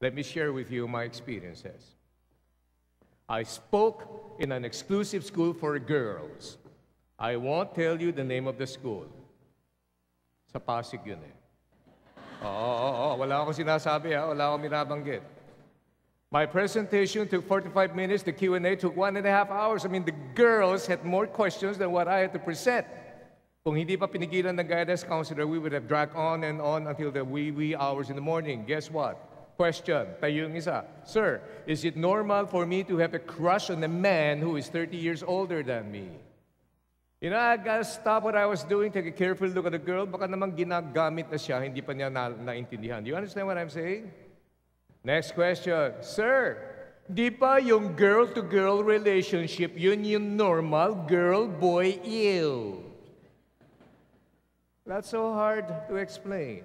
Let me share with you my experiences. I spoke in an exclusive school for girls. I won't tell you the name of the school. Sa Pasig yun eh. Wala akong sinasabi ha, wala akong binabanggit. My presentation took 45 minutes, the Q&A took 1.5 hours. I mean, the girls had more questions than what I had to present. Kung hindi pa pinigilan ng guidance counselor, we would have dragged on and on until the wee hours in the morning. Guess what? Question, tayo yung isa. Sir, is it normal for me to have a crush on a man who is 30 years older than me? You know, I gotta stop what I was doing, take a careful look at the girl. Baka naman ginagamit na siya, hindi pa niya naintindihan. Do you understand what I'm saying? Next question. Sir, di ba yung girl-to-girl relationship, yun yung normal girl-boy ew? That's so hard to explain.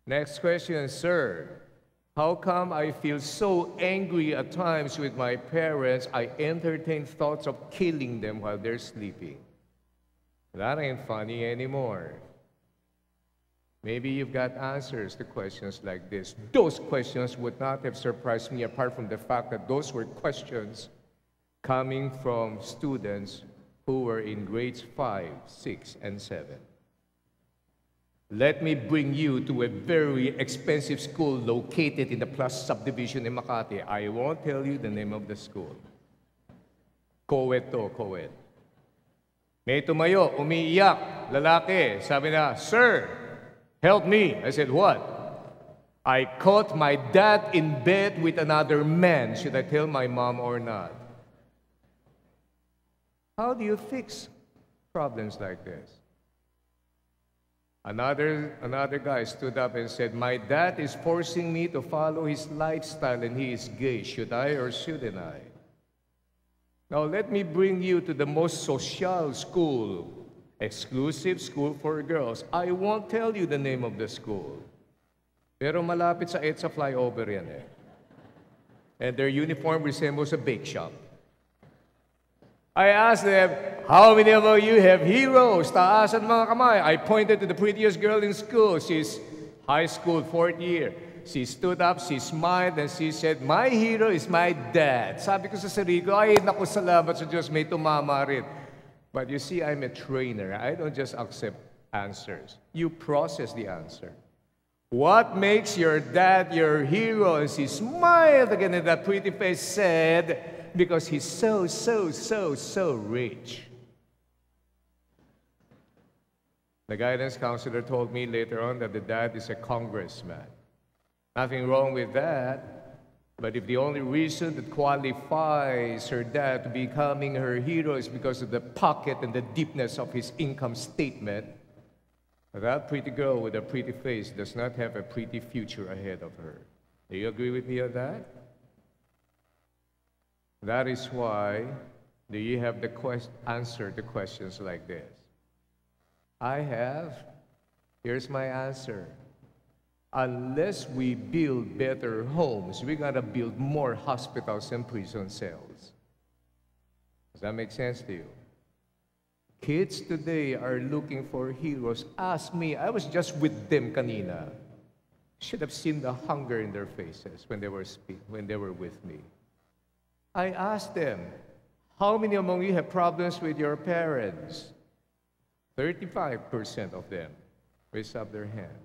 Next question, sir. How come I feel so angry at times with my parents, I entertain thoughts of killing them while they're sleeping? That ain't funny anymore. Maybe you've got answers to questions like this. Those questions would not have surprised me apart from the fact that those were questions coming from students who were in grades 5, 6, and 7. Let me bring you to a very expensive school located in the Plus subdivision in Makati. I won't tell you the name of the school. Co-ed to, co-ed. May tumayo, umiiyak, lalaki. Sabi na, Sir, help me. I said, what? I caught my dad in bed with another man. Should I tell my mom or not? How do you fix problems like this? Another guy stood up and said, my dad is forcing me to follow his lifestyle and he is gay. Should I or shouldn't I? Now let me bring you to the most social school, exclusive school for girls. I won't tell you the name of the school. Pero malapit sa EDSA flyover yan eh. And their uniform resembles a bake shop. I asked them, how many of you have heroes? Taasan mga kamay. I pointed to the prettiest girl in school. She's high school, 4th year. She stood up, she smiled, and she said, my hero is my dad. Sabi ko sa sarili ko, ay, naku, salamat sa Diyos, may tumama rin. But you see, I'm a trainer. I don't just accept answers. You process the answer. What makes your dad your hero? And she smiled again, and that pretty face said, because he's so rich. The guidance counselor told me later on that the dad is a congressman. Nothing wrong with that, but if the only reason that qualifies her dad to becoming her hero is because of the pocket and the deepness of his income statement, that pretty girl with a pretty face does not have a pretty future ahead of her. Do you agree with me on that? That is why do you have the answer to questions like this? I have. Here's my answer. Unless we build better homes, we gotta build more hospitals and prison cells. Does that make sense to you? Kids today are looking for heroes. Ask me, I was just with them kanina. Should have seen the hunger in their faces when they were with me. I asked them, how many among you have problems with your parents? 35% of them raised up their hand.